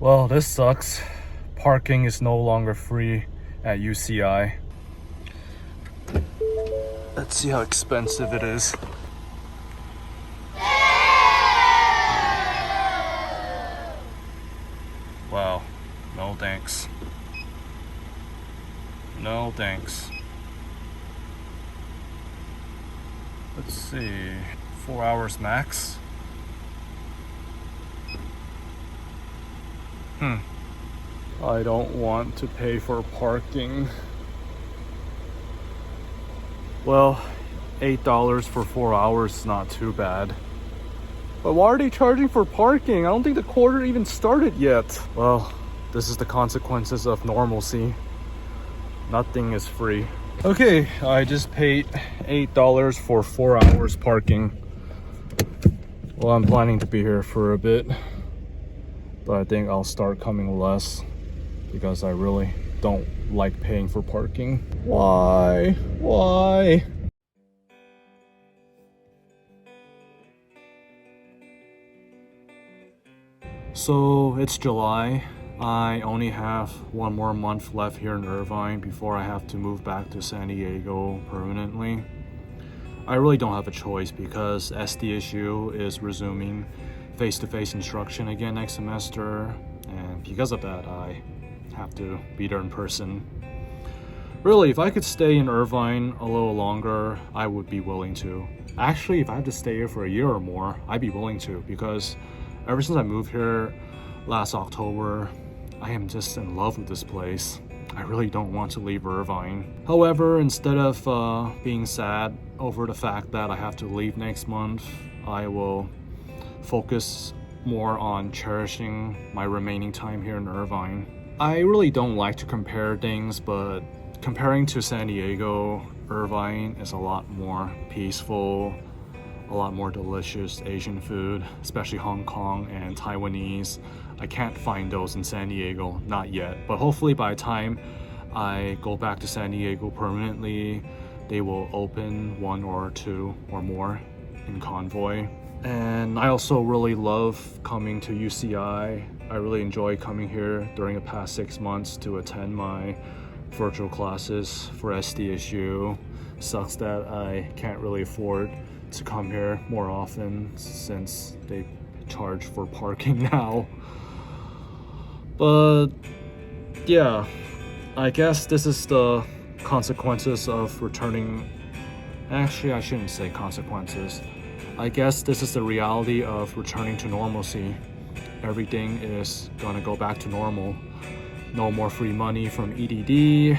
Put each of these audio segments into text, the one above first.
Well, this sucks. Parking is no longer free at UCI. Let's see how expensive it is. Wow, no thanks. No thanks. Let's see, 4 hours max. I don't want to pay for parking. Well, $8 for 4 hours is not too bad. But why are they charging for parking? I don't think the quarter even started yet. Well, this is the consequences of normalcy. Nothing is free. Okay, I just paid $8 for 4 hours parking. Well, I'm planning to be here for a bit, but I think I'll start coming less because I really don't like paying for parking. Why? Why? So it's July. I only have 1 more month left here in Irvine before I have to move back to San Diego permanently. I really don't have a choice because SDSU is resuming face-to-face instruction again next semester, and because of that I have to be there in person. Really, if I could stay in Irvine a little longer, I would be willing to. Actually, if I have to stay here for a year or more, I'd be willing to, because ever since I moved here last October, I am just in love with this place. I really don't want to leave Irvine. However, instead of being sad over the fact that I have to leave next month, I will focus more on cherishing my remaining time here in Irvine. I really don't like to compare things, but comparing to San Diego, Irvine is a lot more peaceful, a lot more delicious Asian food, especially Hong Kong and Taiwanese. I can't find those in San Diego, not yet, but hopefully by the time I go back to San Diego permanently, they will open 1 or 2 or more in Convoy. And I also really love coming to UCI. I really enjoy coming here during the past 6 months to attend my virtual classes for SDSU. Sucks that I can't really afford to come here more often since they charge for parking now. But yeah, I guess this is the consequences of returning. Actually, I shouldn't say consequences. I guess this is the reality of returning to normalcy. Everything is gonna go back to normal. No more free money from EDD,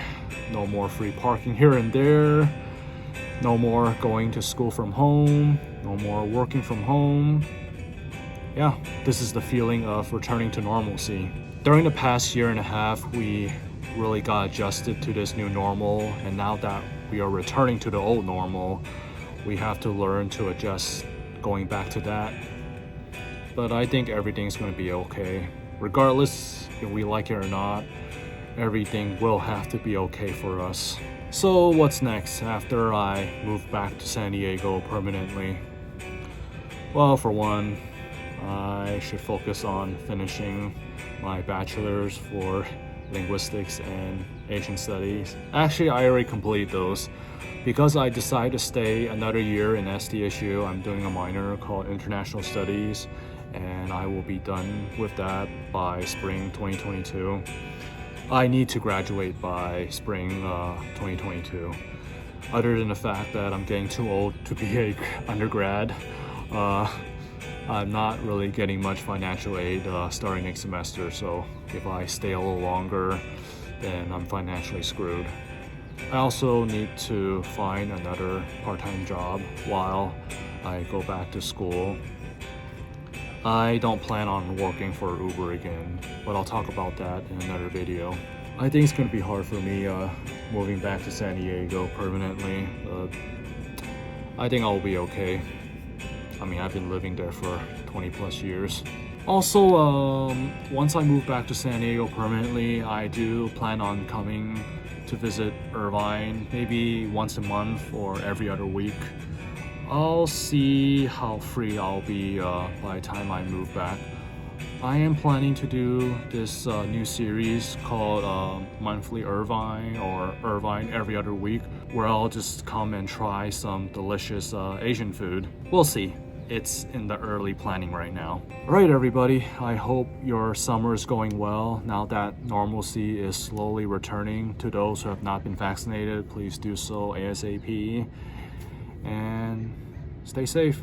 no more free parking here and there, no more going to school from home, no more working from home. Yeah, this is the feeling of returning to normalcy. During the past year and a half, we really got adjusted to this new normal, and now that we are returning to the old normal, we have to learn to adjust going back to that. But I think everything's going to be okay. Regardless if we like it or not, everything will have to be okay for us. So what's next after I move back to San Diego permanently? Well, for one, I should focus on finishing my bachelor's for linguistics and Asian studies. Actually, I already completed those. Because I decided to stay another year in SDSU, I'm doing a minor called International Studies, and I will be done with that by spring 2022. I need to graduate by spring 2022. Other than the fact that I'm getting too old to be an undergrad, I'm not really getting much financial aid starting next semester, so if I stay a little longer, then I'm financially screwed. I also need to find another part-time job while I go back to school. I don't plan on working for Uber again, but I'll talk about that in another video. I think it's going to be hard for me moving back to San Diego permanently, but I think I'll be okay. I mean, I've been living there for 20 plus years. Also, once I move back to San Diego permanently, I do plan on coming to visit Irvine maybe once a month or every other week. I'll see how free I'll be by the time I move back. I am planning to do this new series called Monthly Irvine or Irvine Every Other Week, where I'll just come and try some delicious Asian food. We'll see. It's in the early planning right now. Alright everybody, I hope your summer is going well. Now that normalcy is slowly returning, to those who have not been vaccinated, please do so ASAP. And stay safe.